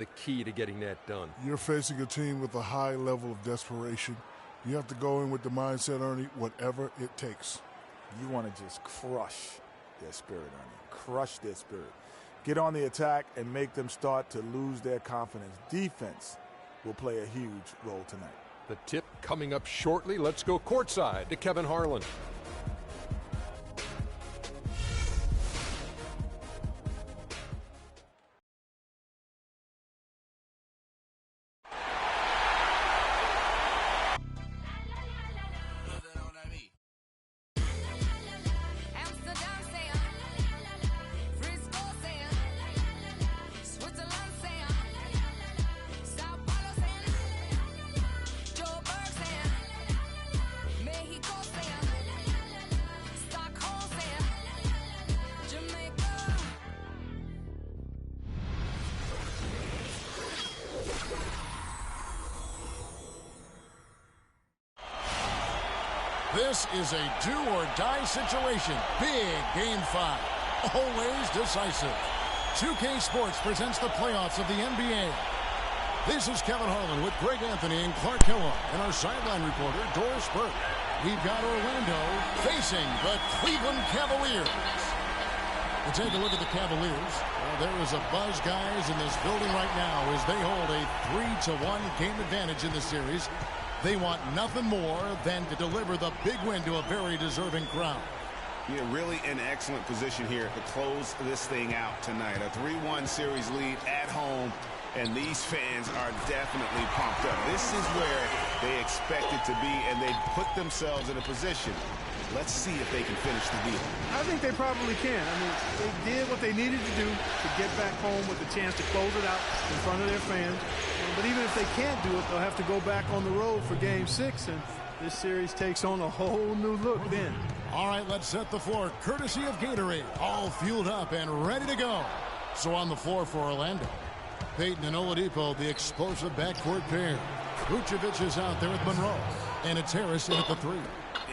the key to getting that done. You're facing a team with a high level of desperation. You have to go in with the mindset, Ernie, whatever it takes. You want to just crush their spirit, Ernie. Crush their spirit. Get on the attack and make them start to lose their confidence. Defense will play a huge role tonight. The tip coming up shortly. Let's go courtside to Kevin Harlan. This is a do-or-die situation. Big Game 5. Always decisive. 2K Sports presents the playoffs of the NBA. This is Kevin Harlan with Greg Anthony and Clark Kellogg and our sideline reporter, Doris Burke. We've got Orlando facing the Cleveland Cavaliers. To take a look at the Cavaliers, well, there is a buzz, guys, in this building right now as they hold a 3-1 game advantage in the series. They want nothing more than to deliver the big win to a very deserving crowd. Yeah, really in excellent position here to close this thing out tonight. A 3-1 series lead at home, and these fans are definitely pumped up. This is where they expect it to be, and they put themselves in a position. Let's see if they can finish the deal. I think they probably can. I mean, they did what they needed to do to get back home with a chance to close it out in front of their fans. But even if they can't do it, they'll have to go back on the road for Game 6, and this series takes on a whole new look then. All right, let's set the floor. Courtesy of Gatorade, all fueled up and ready to go. So on the floor for Orlando, Payton and Oladipo, the explosive backcourt pair. Vucevic is out there with Monroe, and it's Harris in at the 3.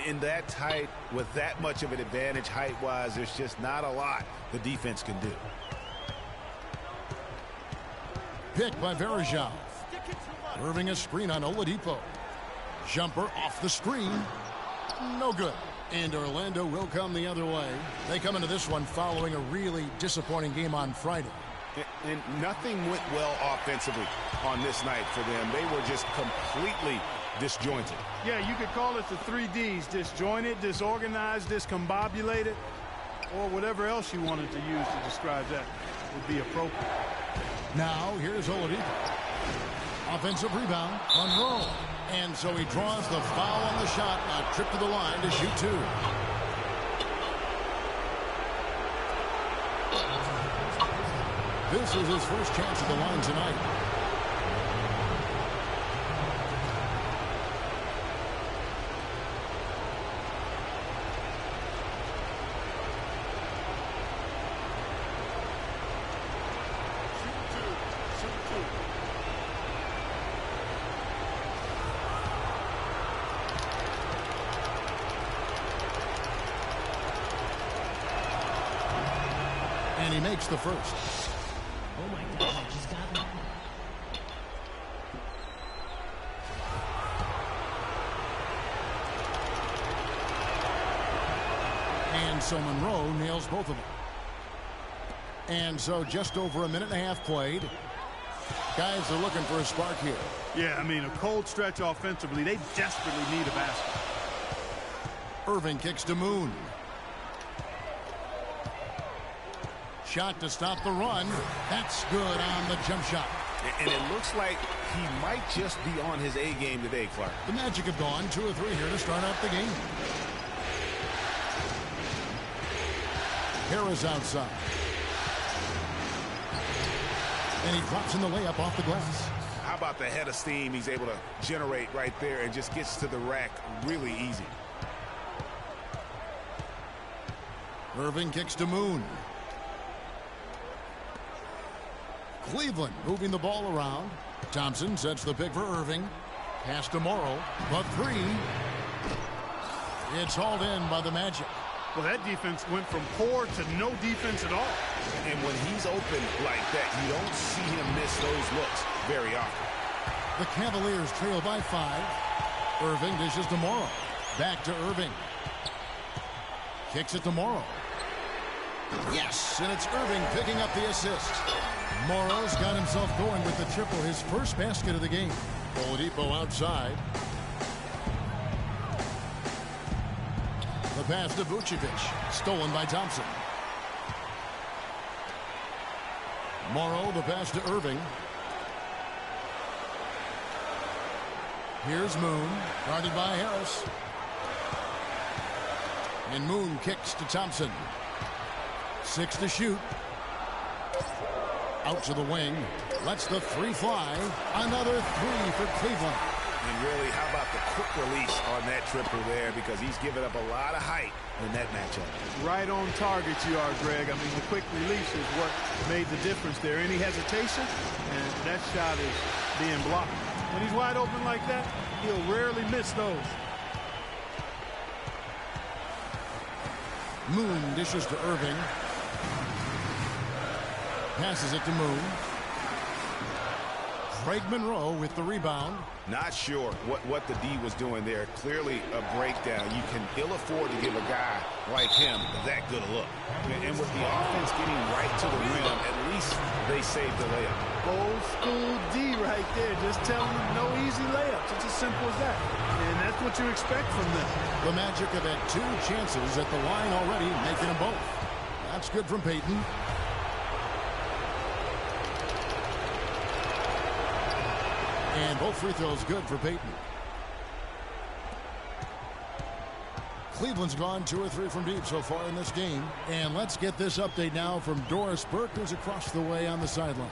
In that tight, with that much of an advantage height-wise, there's just not a lot the defense can do. Pick by Varejao. Irving a screen on Oladipo. Jumper off the screen. No good. And Orlando will come the other way. They come into this one following a really disappointing game on Friday. And nothing went well offensively on this night for them. They were just completely disjointed. Yeah, you could call it the 3 Ds. Disjointed, disorganized, discombobulated, or whatever else you wanted to use to describe that would be appropriate. Now, here's Oladipo. Offensive rebound, Monroe. And so he draws the foul on the shot. A trip to the line to shoot 2. This is his first chance at the line tonight. And he makes the first. Oh my God, I just got that. And so Monroe nails both of them. And so just over a minute and a half played. Guys are looking for a spark here. Yeah, I mean, a cold stretch offensively. They desperately need a basket. Irving kicks to Moon. Shot to stop the run. That's good on the jump shot. And it looks like he might just be on his A game today, Clark. The Magic have gone 2 or 3 here to start out the game. Harris outside. And he drops in the layup off the glass. How about the head of steam he's able to generate right there and just gets to the rack really easy. Irving kicks to Moon. Cleveland moving the ball around. Thompson sets the pick for Irving. Pass to Morrow. The 3. It's hauled in by the Magic. Well, that defense went from poor to no defense at all. And when he's open like that, you don't see him miss those looks very often. The Cavaliers trail by 5. Irving dishes to Morrow. Back to Irving. Kicks it to Morrow. Yes, and it's Irving picking up the assist. Morrow's got himself going with the triple, his first basket of the game. Oladipo outside. The pass to Vucevic. Stolen by Thompson. Morrow, the pass to Irving. Here's Moon, guarded by Harris. And Moon kicks to Thompson. 6 to shoot. Out to the wing. Lets the 3 fly. Another 3 for Cleveland. And really, how about the quick release on that triple there, because he's given up a lot of height in that matchup. Right on target you are, Greg. I mean, the quick release is what made the difference there. Any hesitation, and that shot is being blocked. When he's wide open like that, he'll rarely miss those. Moon dishes to Irving. Passes it to Moon. Craig Monroe with the rebound. Not sure what the D was doing there. Clearly a breakdown. You can ill afford to give a guy like him that good a look. And with the offense getting right to the rim, at least they saved the layup. Old school D right there. Just telling them no easy layups. It's as simple as that. And that's what you expect from them. The Magic have had 2 chances at the line already, making them both. That's good from Payton. And both free throws good for Payton. Cleveland's gone 2 or 3 from deep so far in this game. And let's get this update now from Doris Burke, who's across the way on the sideline.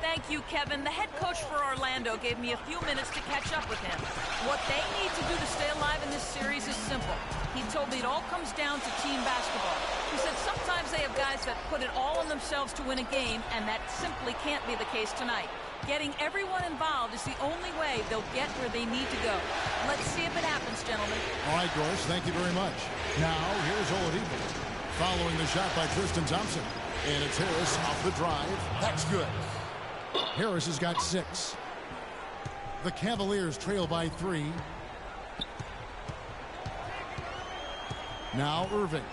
Thank you, Kevin. The head coach for Orlando gave me a few minutes to catch up with him. What they need to do to stay alive in this series is simple. He told me it all comes down to team basketball. He said sometimes they have guys that put it all on themselves to win a game, and that simply can't be the case tonight. Getting everyone involved is the only way they'll get where they need to go. Let's see if it happens, gentlemen. All right, Doris, thank you very much. Now, here's Oladipo. Following the shot by Tristan Thompson. And it's Harris off the drive. That's good. Harris has got 6. The Cavaliers trail by 3. Now Irving.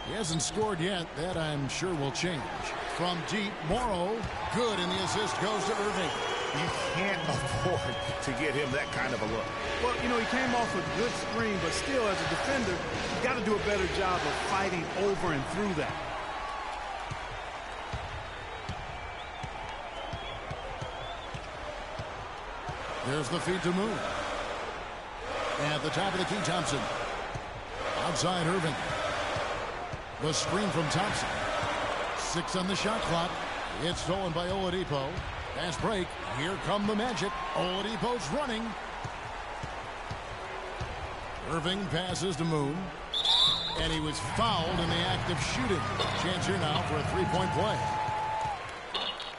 He hasn't scored yet. That, I'm sure, will change. From deep, Morrow. Good, and the assist goes to Irving. You can't afford to get him that kind of a look. Well, you know, he came off with good screen, but still, as a defender, you got to do a better job of fighting over and through that. There's the feed to Moon. At the top of the key, Thompson. Outside Irving. The screen from Thompson. 6 on the shot clock. It's stolen by Oladipo. Fast break. Here come the Magic. Oladipo's running. Irving passes to Moon. And he was fouled in the act of shooting. Chance here now for a 3-point play.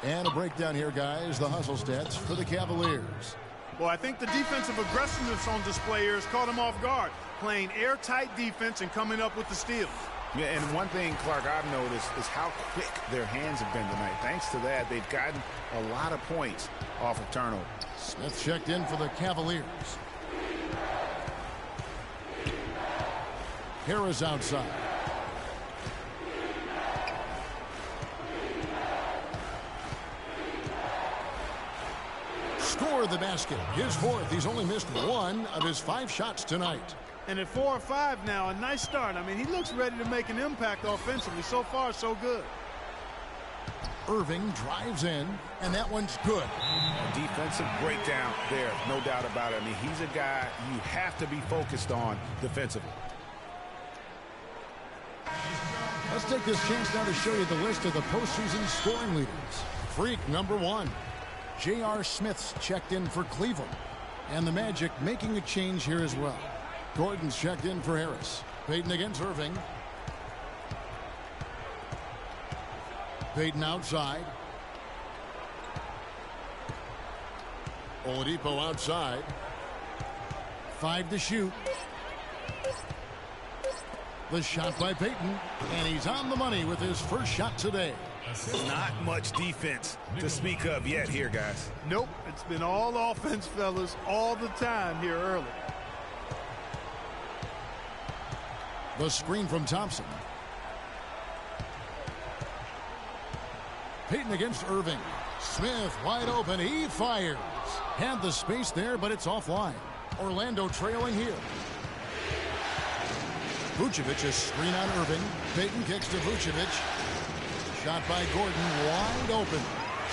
And a breakdown here, guys. The hustle stats for the Cavaliers. Well, I think the defensive aggressiveness on display here has caught him off guard. Playing airtight defense and coming up with the steals. Yeah, and one thing, Clark, I've noticed is how quick their hands have been tonight. Thanks to that, they've gotten a lot of points off of turnover. Smith checked in for the Cavaliers. Harris outside. Scored the basket. His 4th. He's only missed 1 of his 5 shots tonight. And at 4 or 5 now, a nice start. I mean, he looks ready to make an impact offensively. So far, so good. Irving drives in, and that one's good. A defensive breakdown there, no doubt about it. I mean, he's a guy you have to be focused on defensively. Let's take this chance now to show you the list of the postseason scoring leaders. Freak number 1. J.R. Smith's checked in for Cleveland. And the Magic making a change here as well. Gordon's checked in for Harris. Payton against Irving. Payton outside. Oladipo outside. 5 to shoot. The shot by Payton, and he's on the money with his first shot today. Not much defense to speak of yet here, guys. Nope, it's been all offense, fellas, all the time here early. The screen from Thompson. Payton against Irving. Smith wide open. He fires. Had the space there, but it's offline. Orlando trailing here. Vucevic, a screen on Irving. Payton kicks to Vucevic. Shot by Gordon, wide open.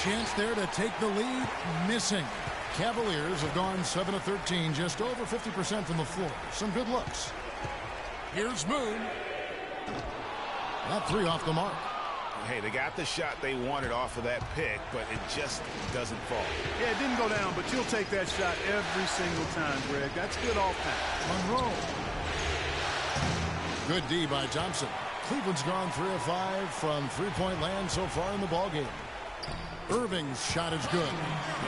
Chance there to take the lead, missing. Cavaliers have gone 7 of 13, just over 50% from the floor. Some good looks. Here's Moon. That three off the mark. Hey, they got the shot they wanted off of that pick, but it just doesn't fall. Yeah, it didn't go down, but you'll take that shot every single time, Greg. That's good offense. Monroe. Good D by Thompson. Cleveland's gone 3 of 5 from three-point land so far in the ballgame. Irving's shot is good.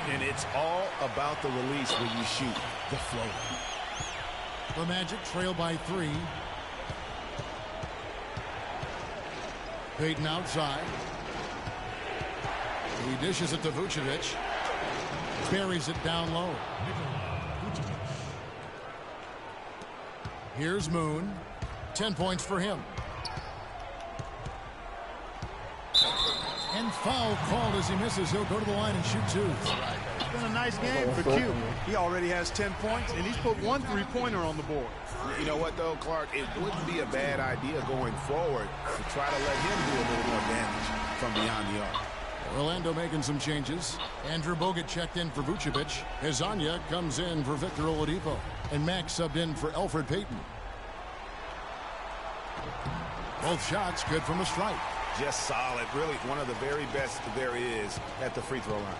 And it's all about the release when you shoot the floater. The Magic trail by 3. Payton outside. He dishes it to Vucevic. Buries it down low. Here's Moon. 10 points for him. And foul called as he misses. He'll go to the line and shoot 2. It's been a nice game for Q. He already has 10 points, and he's put 1 3-pointer on the board. You know what, though, Clark? It wouldn't be a bad idea going forward to try to let him do a little more damage from beyond the arc. Orlando making some changes. Andrew Bogut checked in for Vucevic. Hezonja comes in for Victor Oladipo. And Max subbed in for Elfrid Payton. Both shots good from the strike. Just solid. Really one of the very best there is at the free throw line.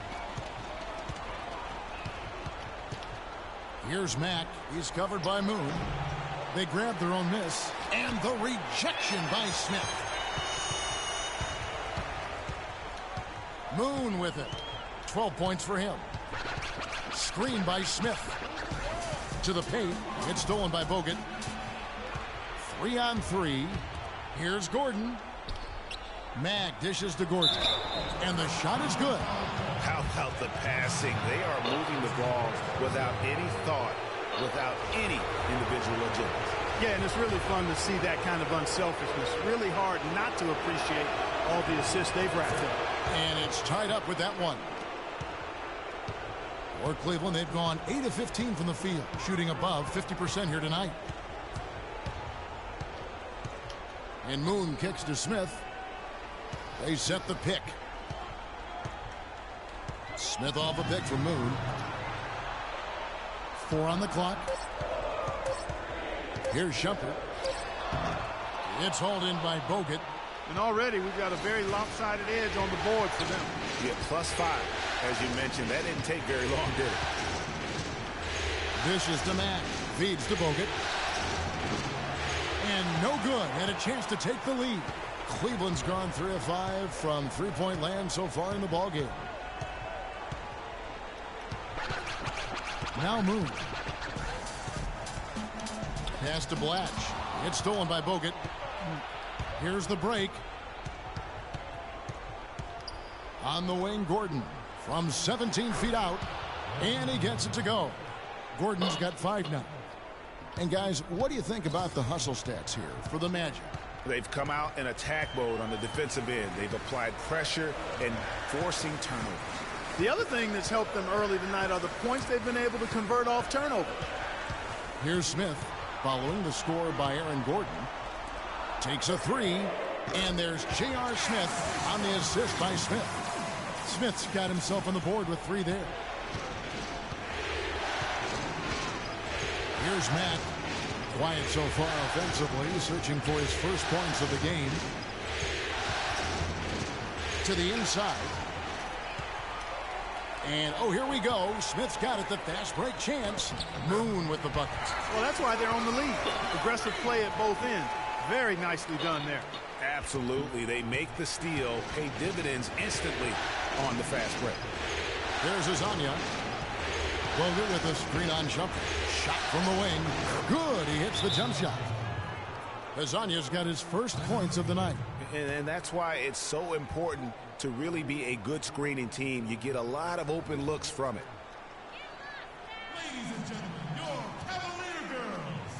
Here's Mack. He's covered by Moon. They grab their own miss. And the rejection by Smith. Moon with it. 12 points for him. Screen by Smith. To the paint. It's stolen by Bogut. 3 on 3. Here's Gordon. Mag dishes to Gordon. And the shot is good. How about the passing? They are moving the ball without any thought, without any individual agenda. Yeah, and it's really fun to see that kind of unselfishness. Really hard not to appreciate all the assists they've racked up. And it's tied up with that one. For Cleveland, they've gone 8 of 15 from the field, shooting above 50% here tonight. And Moon kicks to Smith. They set the pick. Smith off a pick from Moon. 4 on the clock. Here's Shumpert. It's hauled in by Bogut. And already we've got a very lopsided edge on the board for them. Yeah, +5. As you mentioned, that didn't take very long, did it? Dishes to Mack. Feeds to Bogut. And no good. And a chance to take the lead. Cleveland's gone 3 of 5 from three-point land so far in the ballgame. Now Moon. Pass to Blatch. It's stolen by Bogut. Here's the break. On the wing, Gordon. From 17 feet out. And he gets it to go. Gordon's got 5 now. And guys, what do you think about the hustle stats here for the Magic? They've come out in attack mode on the defensive end. They've applied pressure and forcing turnovers. The other thing that's helped them early tonight are the points they've been able to convert off turnover. Here's Smith following the score by Aaron Gordon. Takes a 3, and there's J.R. Smith on the assist by Smith. Smith's got himself on the board with 3 there. Here's Matt. Quiet so far offensively, searching for his first points of the game. To the inside. And, oh, here we go. Smith's got it, the fast break chance. Moon with the buckets. Well, that's why they're on the lead. Aggressive play at both ends. Very nicely done there. Absolutely. They make the steal, pay dividends instantly on the fast break. There's Hezonja. Bogut with a screen on Shumpert. Shot from the wing. Good. He hits the jump shot. Lasagna's got his first points of the night. And that's why it's so important to really be a good screening team. You get a lot of open looks from it. Ladies and gentlemen, your Cavalier girls.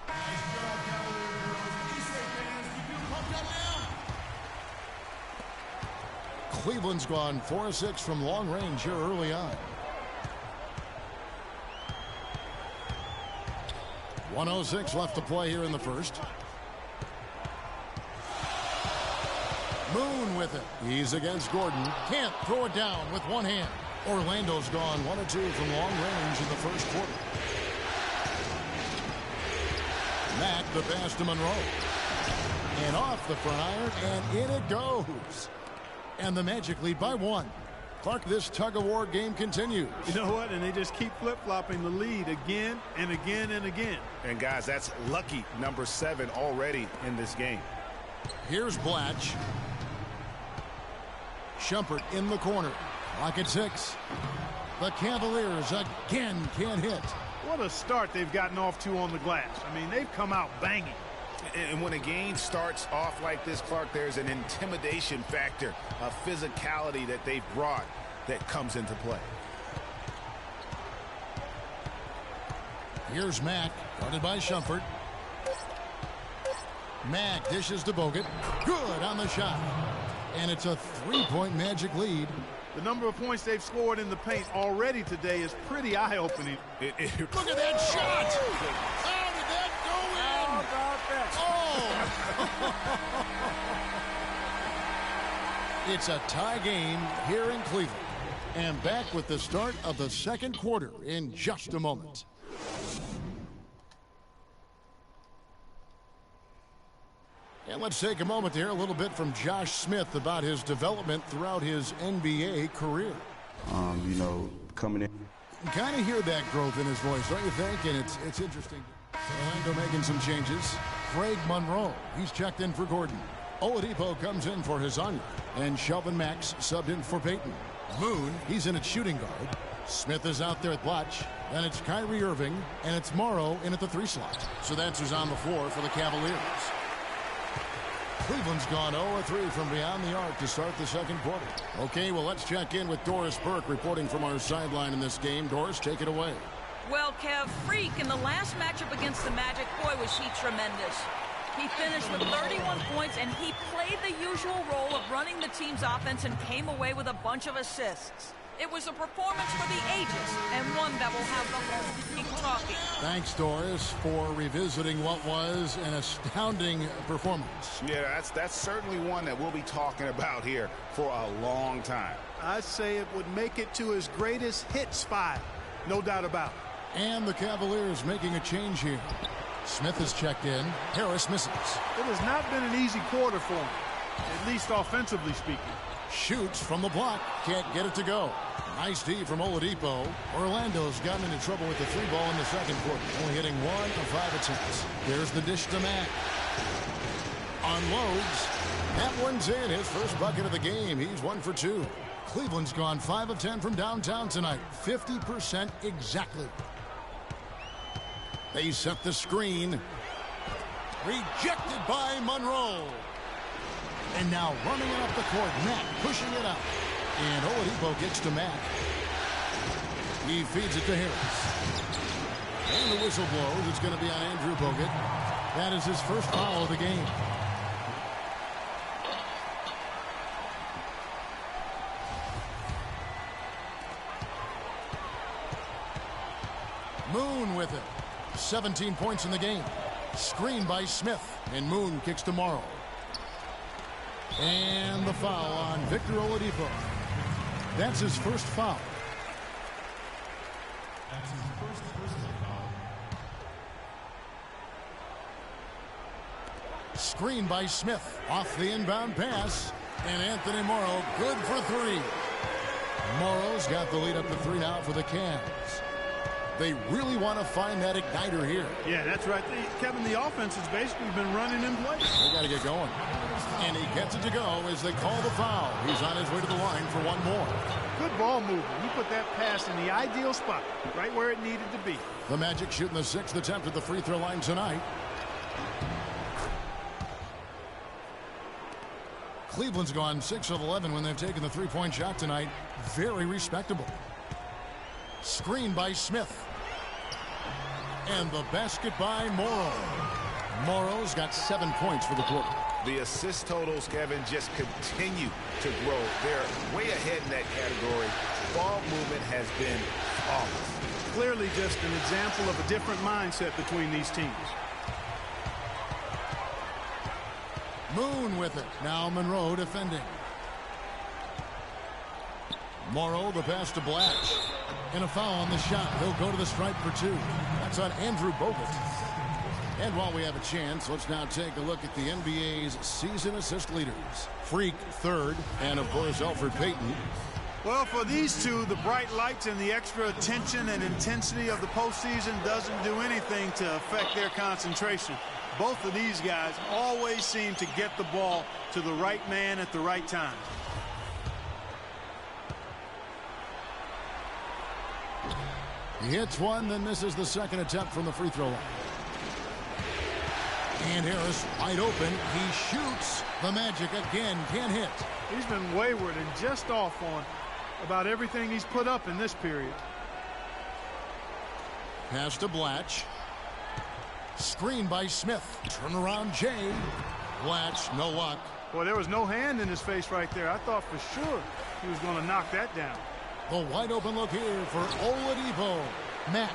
Nice job, Cavalier girls. East State fans, keep you pumped up now. Cleveland's gone 4-6 from long range here early on. 1:06 left to play here in the first. Moon with it. He's against Gordon. Can't throw it down with one hand. Orlando's gone 1 of 2 from long range in the first quarter. Mack the pass to Monroe. And off the front iron, and in it goes. And the Magic lead by 1. Clark, this tug-of-war game continues. You know what? And they just keep flip-flopping the lead again and again and again. And, guys, that's lucky number 7 already in this game. Here's Blatch. Shumpert in the corner. Clock at 6. The Cavaliers again can't hit. What a start they've gotten off to on the glass. I mean, they've come out banging. And when a game starts off like this, Clark, there's an intimidation factor, a physicality that they've brought that comes into play. Here's Mack, guarded by Shumpert. Mack dishes to Bogut. Good on the shot. And it's a 3-point Magic lead. The number of points they've scored in the paint already today is pretty eye-opening. Look at that shot! How did that go in? How about that? Oh! It's a tie game here in Cleveland. And back with the start of the second quarter in just a moment. And let's take a moment to hear a little bit from Josh Smith about his development throughout his NBA career. You know, coming in. You kind of hear that growth in his voice, don't you think? And it's interesting. Orlando making some changes. Craig Monroe, he's checked in for Gordon. Oladipo comes in for Lasagna. And Shelvin Max subbed in for Peyton. Moon, he's in at shooting guard. Smith is out there at Blatch. Then it's Kyrie Irving. And it's Morrow in at the 3 slot. So that's who's on the floor for the Cavaliers. Cleveland's gone 0-3 from beyond the arc to start the second quarter. Okay, well, let's check in with Doris Burke reporting from our sideline in this game. Doris, take it away. Well, Kev, Freak in the last matchup against the Magic, boy, was he tremendous. He finished with 31 points, and he played the usual role of running the team's offense and came away with a bunch of assists. It was a performance for the ages, and one that will have the whole keep talking. Thanks, Doris, for revisiting what was an astounding performance. Yeah, that's certainly one that we'll be talking about here for a long time. I'd say it would make it to his greatest hits file, no doubt about it. And the Cavaliers making a change here. Smith is checked in. Harris misses. It has not been an easy quarter for him, at least offensively speaking. Shoots from the block. Can't get it to go. Nice D from Oladipo. Orlando's gotten into trouble with the 3-ball in the second quarter. Only hitting 1 of 5 attempts. There's the dish to Mack. Unloads. That one's in. His first bucket of the game. He's 1 for 2. Cleveland's gone 5 of 10 from downtown tonight. 50% exactly. They set the screen. Rejected by Monroe. And now running it up the court. Mack pushing it up. And Oladipo gets to Mack. He feeds it to Harris. And the whistle blows. It's going to be on Andrew Bogut. That is his first foul of the game. Moon with it. 17 points in the game. Screen by Smith. And Moon kicks to Morrow. And the foul on Victor Oladipo. That's his first foul. That's his first personal foul. Screen by Smith. Off the inbound pass. And Anthony Morrow good for 3. Morrow's got the lead up to 3 now for the Cavs. They really want to find that igniter here. Yeah, that's right. Kevin, the offense has basically been running in place. They got to get going. And he gets it to go as they call the foul. He's on his way to the line for one more. Good ball movement. He put that pass in the ideal spot, right where it needed to be. The Magic shooting the 6th attempt at the free throw line tonight. Cleveland's gone 6 of 11 when they've taken the three-point shot tonight. Very respectable. Screen by Smith. And the basket by Morrow. Morrow's got 7 points for the quarter. The assist totals, Kevin, just continue to grow. They're way ahead in that category. Ball movement has been flawless. Clearly just an example of a different mindset between these teams. Moon with it. Now Monroe defending. Morrow, the pass to Blatch. And a foul on the shot. He'll go to the stripe for 2. That's on Andrew Bogut. And while we have a chance, let's now take a look at the NBA's season assist leaders. Freak, 3rd, and of course, Elfrid Payton. Well, for these two, the bright lights and the extra attention and intensity of the postseason doesn't do anything to affect their concentration. Both of these guys always seem to get the ball to the right man at the right time. He hits one, then misses the second attempt from the free throw line. And Harris wide open. He shoots. The Magic again can't hit. He's been wayward and just off on about everything he's put up in this period. Pass to Blatch. Screen by Smith. Turnaround Jay. Blatch, no luck. Boy, there was no hand in his face right there. I thought for sure he was going to knock that down. The wide open look here for Oladipo. Matt.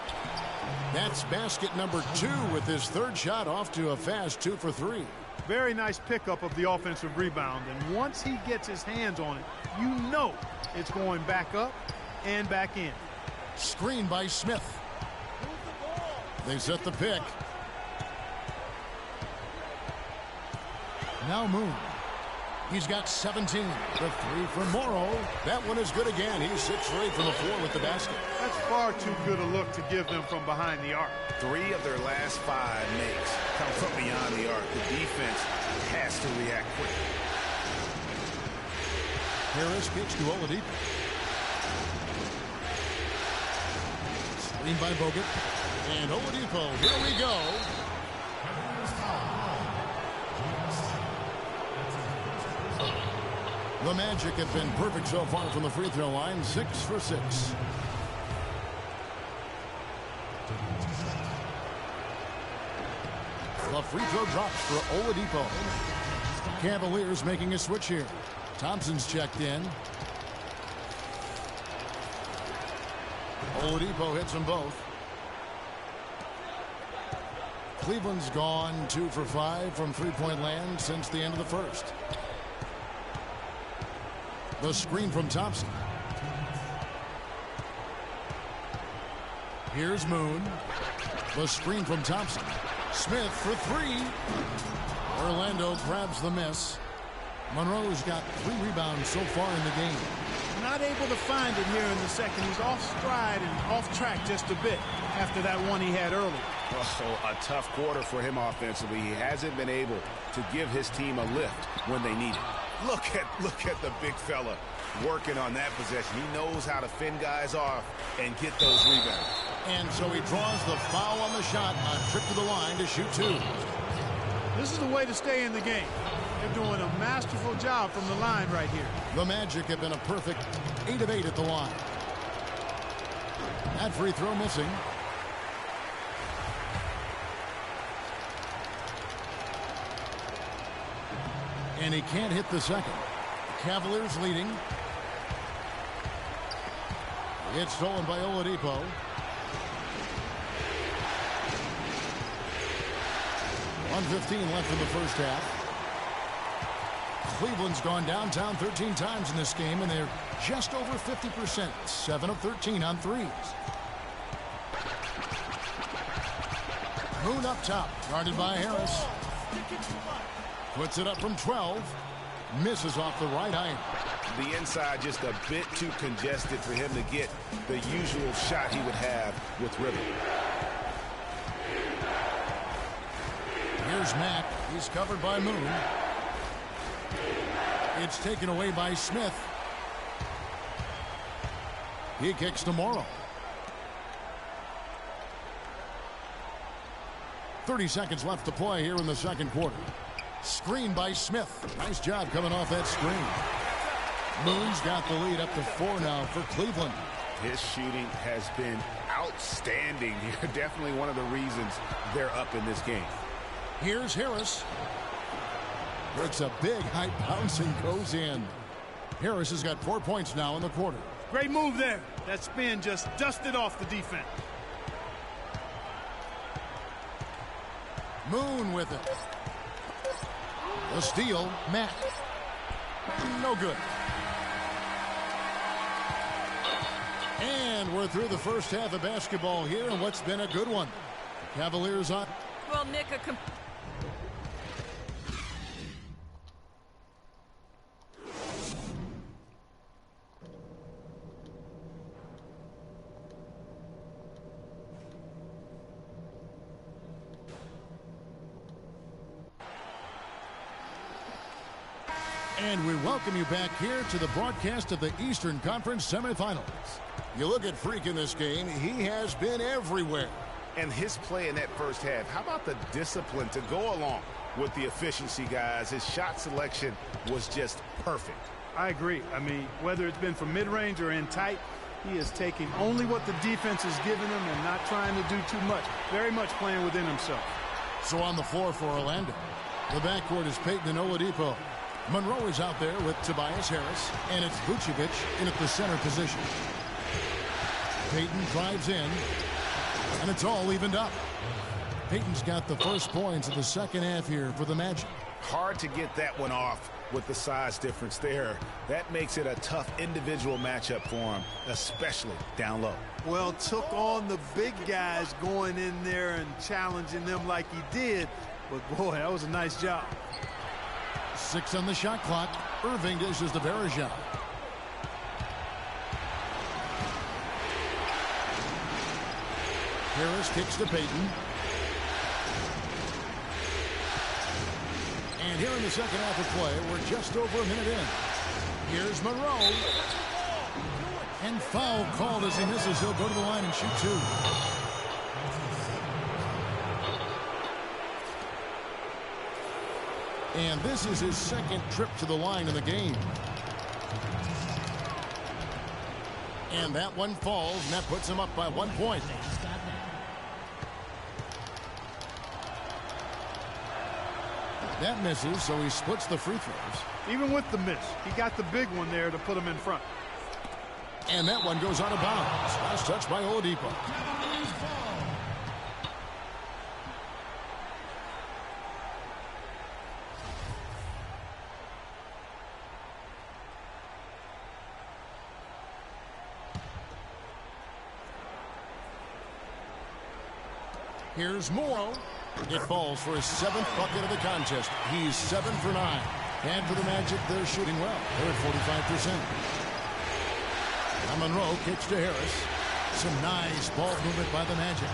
That's basket number 2 with his 3rd shot off to a fast 2 for 3. Very nice pickup of the offensive rebound. And once he gets his hands on it, you know it's going back up and back in. Screen by Smith. They set the pick. Now Moon. He's got 17. The 3 from Morrow. That one is good again. He's 6 for 8 from the floor with the basket. That's far too good a look to give them from behind the arc. 3 of their last 5 makes come from beyond the arc. The defense has to react quickly. Harris kicks to Oladipo. Screen by Bogut. And Oladipo, here we go. The Magic have been perfect so far from the free throw line, 6 for 6. The free throw drops for Oladipo. Cavaliers making a switch here. Thompson's checked in. Oladipo hits them both. Cleveland's gone 2 for 5 from three-point land since the end of the first. The screen from Thompson. Here's Moon. The screen from Thompson. Smith for 3. Orlando grabs the miss. Monroe's got 3 rebounds so far in the game. Not able to find it here in the second. He's off stride and off track just a bit after that one he had earlier. Oh, a tough quarter for him offensively. He hasn't been able to give his team a lift when they need it. Look at the big fella working on that possession. He knows how to fend guys off and get those rebounds. And so he draws the foul on the shot. A trip to the line to shoot 2. This is the way to stay in the game. They're doing a masterful job from the line right here. The Magic have been a perfect 8 of 8 at the line. That free throw missing. And he can't hit the second. Cavaliers leading. It's stolen by Oladipo. .115 left in the first half. Cleveland's gone downtown 13 times in this game, and they're just over 50%. 7 of 13 on threes. Moon up top, guarded by Harris. Puts it up from 12. Misses off the right iron. The inside just a bit too congested for him to get the usual shot he would have with rhythm. Here's Mack. He's covered by Moon. It's taken away by Smith. He kicks to Morrow. 30 seconds left to play here in the second quarter. Screen by Smith. Nice job coming off that screen. Moon's got the lead up to 4 now for Cleveland. His shooting has been outstanding here. Definitely one of the reasons they're up in this game. Here's Harris. Breaks a big high bounce and goes in. Harris has got 4 points now in the quarter. Great move there. That spin just dusted off the defense. Moon with it. The steal, Matt. No good. And we're through the first half of basketball here, and what's been a good one. Cavaliers on. Well, Nick, And we welcome you back here to the broadcast of the Eastern Conference semifinals. You look at Freak in this game, he has been everywhere. And his play in that first half, how about the discipline to go along with the efficiency, guys? His shot selection was just perfect. I agree. I mean, whether it's been from mid-range or in tight, he is taking only what the defense is giving him and not trying to do too much. Very much playing within himself. So on the floor for Orlando, the backcourt is Payton and Oladipo. Monroe is out there with Tobias Harris, and it's Vucevic in at the center position. Payton drives in, and it's all evened up. Payton's got the first points of the second half here for the Magic. Hard to get that one off with the size difference there. That makes it a tough individual matchup for him, especially down low. Well, took on the big guys going in there and challenging them like he did. But, boy, that was a nice job. 6 on the shot clock. Irving dishes to Varejao. Harris kicks to Payton. And here in the second half of play, we're just over a minute in. Here's Monroe. And foul called as he misses. He'll go to the line and shoot 2. And this is his second trip to the line in the game. And that one falls, and that puts him up by 1 point. That misses, so he splits the free throws. Even with the miss, he got the big one there to put him in front. And that one goes out of bounds. Last touch by Oladipo. Here's Morrow. It falls for his 7th bucket of the contest. He's 7 for 9. And for the Magic, they're shooting well. They're at 45%. Now Monroe kicks to Harris. Some nice ball movement by the Magic.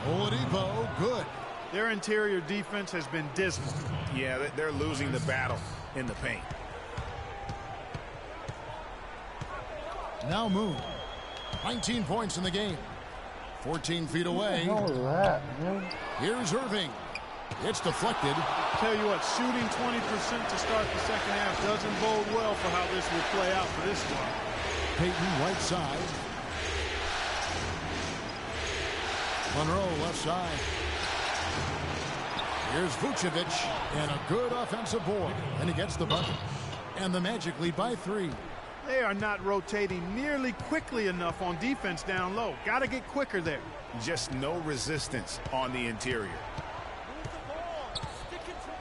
Oladipo, good. Their interior defense has been dismal. Yeah, they're losing the battle in the paint. Now Moon. 19 points in the game. 14 feet away. What the hell is that, man? Here's Irving. It's deflected. Tell you what, shooting 20% to start the second half doesn't bode well for how this will play out for this one. Payton right side. Monroe left side. Here's Vucevic, and a good offensive board, and he gets the bucket. And the Magic lead by 3. They are not rotating nearly quickly enough on defense down low. Got to get quicker there. Just no resistance on the interior.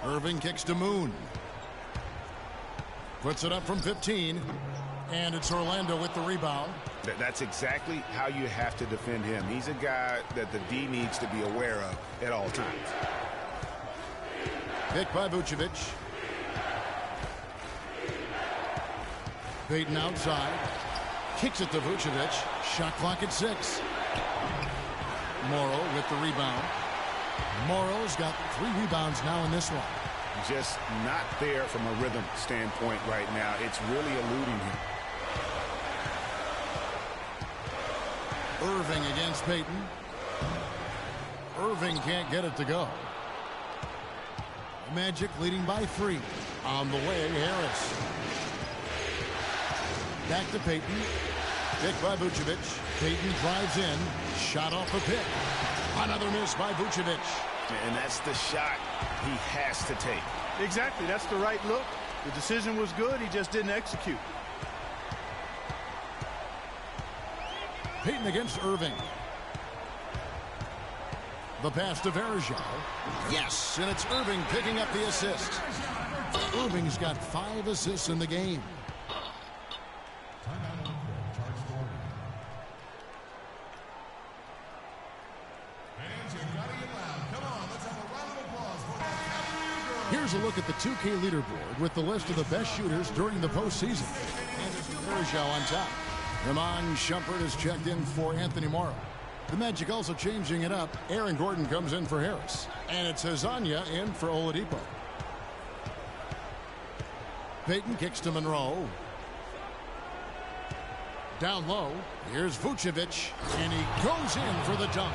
Irving kicks to Moon. Puts it up from 15. And it's Orlando with the rebound. That's exactly how you have to defend him. He's a guy that the D needs to be aware of at all times. Picked by Vucevic. Payton outside. Kicks it to Vucevic. Shot clock at 6. Morrow with the rebound. Morrow's got 3 rebounds now in this one. Just not there from a rhythm standpoint right now. It's really eluding him. Irving against Payton. Irving can't get it to go. Magic leading by 3. On the way, Harris. Back to Payton. Pick by Vucevic. Payton drives in. Shot off the pick. Another miss by Vucevic. And that's the shot he has to take. Exactly. That's the right look. The decision was good. He just didn't execute. Payton against Irving. The pass to Verjao. Yes, and it's Irving picking up the assist. Irving's got 5 assists in the game. Here's a look at the 2K leaderboard with the list of the best shooters during the postseason. And it's Verjao on top. Ramon Shumpert is checked in for Anthony Morrow. The Magic also changing it up. Aaron Gordon comes in for Harris. And it's Hezonja in for Oladipo. Payton kicks to Monroe. Down low. Here's Vucevic. And he goes in for the dunk.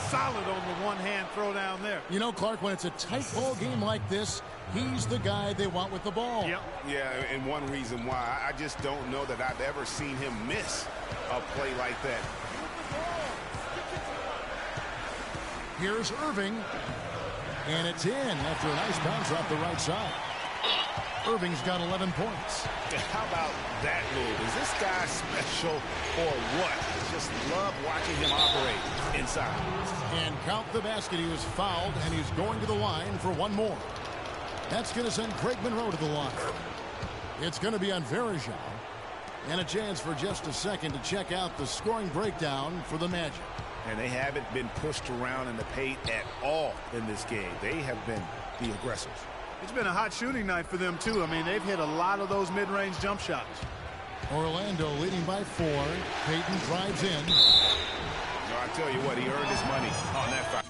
Solid on the one-hand throw down there. You know, Clark, when it's a tight ball game like this, he's the guy they want with the ball. Yep. Yeah, and one reason why I just don't know that I've ever seen him miss a play like that. Here's Irving. And it's in after a nice bounce off the right side. Irving's got 11 points. How about that move? Is this guy special or what? Just love watching him operate inside. And count the basket. He was fouled, and he's going to the line for one more. That's going to send Craig Monroe to the line. It's going to be on Verjao. And a chance for just a second to check out the scoring breakdown for the Magic. And they haven't been pushed around in the paint at all in this game. They have been the aggressors. It's been a hot shooting night for them, too. I mean, they've hit a lot of those mid-range jump shots. Orlando leading by 4. Payton drives in. No, I tell you what, he earned his money on that foul.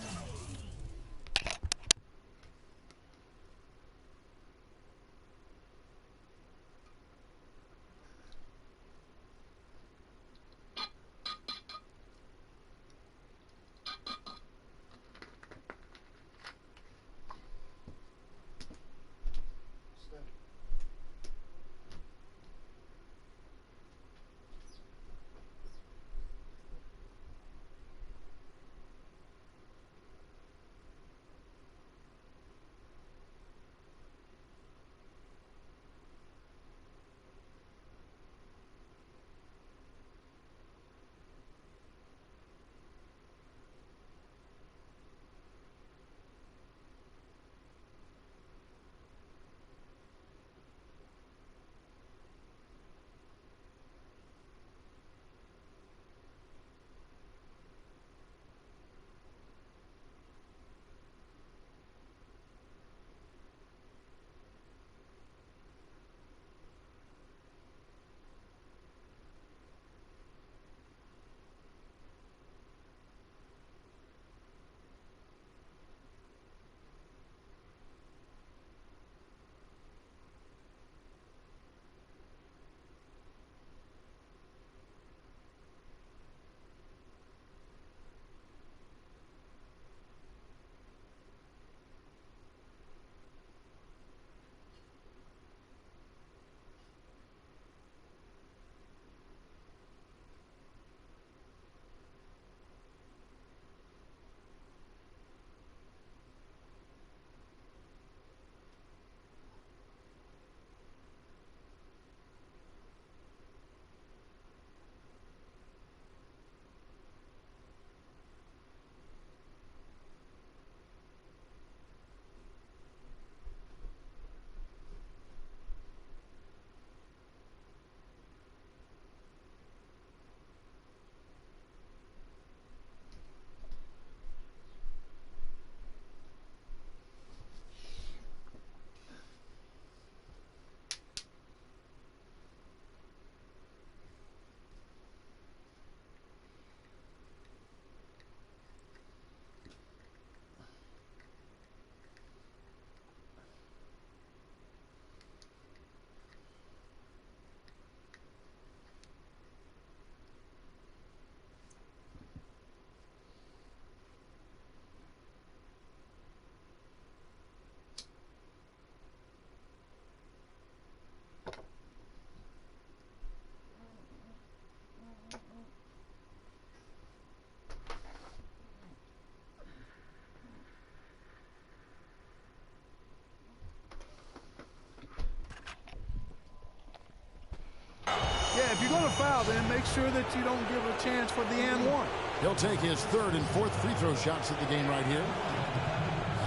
foul, then make sure that you don't give a chance for the and one. He'll take his third and fourth free throw shots of the game right here.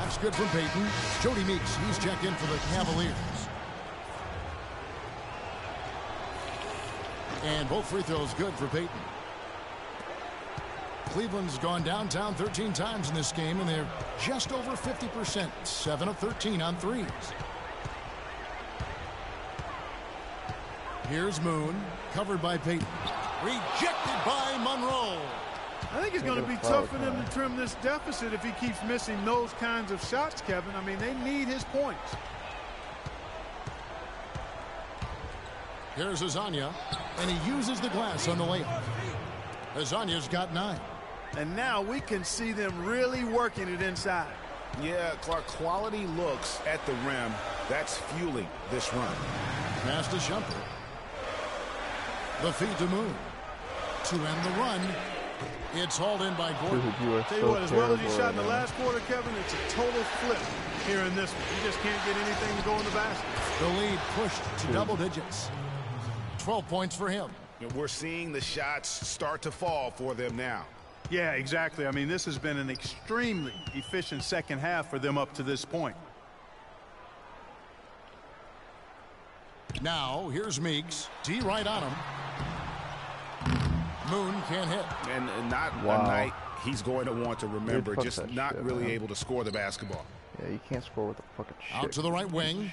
That's good from Peyton. Jody Meeks, he's checked in for the Cavaliers. And both free throws good for Peyton. Cleveland's gone downtown 13 times in this game, and they're just over 50%, 7 of 13 on threes. Here's Moon, covered by Peyton. Rejected by Monroe. I think it's going to be tough for them to trim this deficit if he keeps missing those kinds of shots, Kevin. I mean, they need his points. Here's Azania, and he uses the glass on the layup. Azania's got 9. And now we can see them really working it inside. Yeah, Clark, quality looks at the rim. That's fueling this run. Pass to Shumpert. The feed to Moon. To end the run, it's hauled in by Gordon. Tell you what, as well as he shot in the last quarter, Kevin, it's a total flip here in this one. You just can't get anything to go in the basket. The lead pushed to double digits. 12 points for him. We're seeing the shots start to fall for them now. Yeah, exactly. I mean, this has been an extremely efficient second half for them up to this point. Now, here's Meeks. D right on him. Moon can't hit. And not a night he's going to want to remember, just not really able to score the basketball. Yeah, you can't score with the fucking shit. Out to the right wing.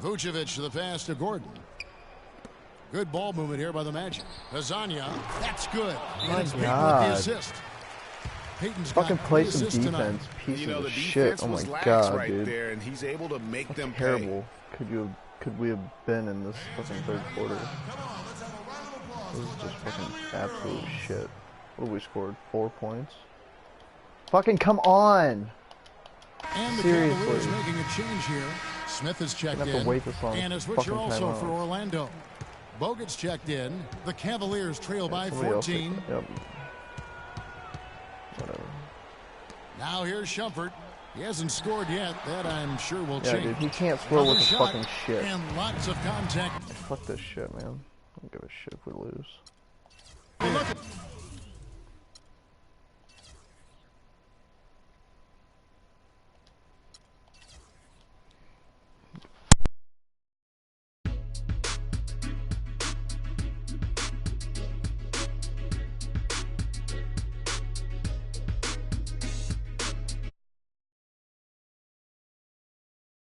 Vucevic to the pass to Gordon. Good ball movement here by the Magic. Azania, that's good. My Peyton God. with the assist. Peyton's fucking got play 3 some assists defense, tonight. pieces The of defense shit. Oh was my lax God, right dude. there, and he's able to make That's them terrible. pay. Could we have been in this fucking third quarter? This is just fucking absolute shit. What have we scored? 4 points? Fucking come on! And the Seriously. Cavaliers making a change here. Smith is checked in. Wait this long. And a switcher also for Orlando. Bogut's checked in. The Cavaliers trail by 14. Yep. Whatever. Now here's Shumpert. He hasn't scored yet. That I'm sure will change. Dude, he can't score with the fucking shit. And lots of contact. Fuck this shit, man. I don't give a shit if we lose.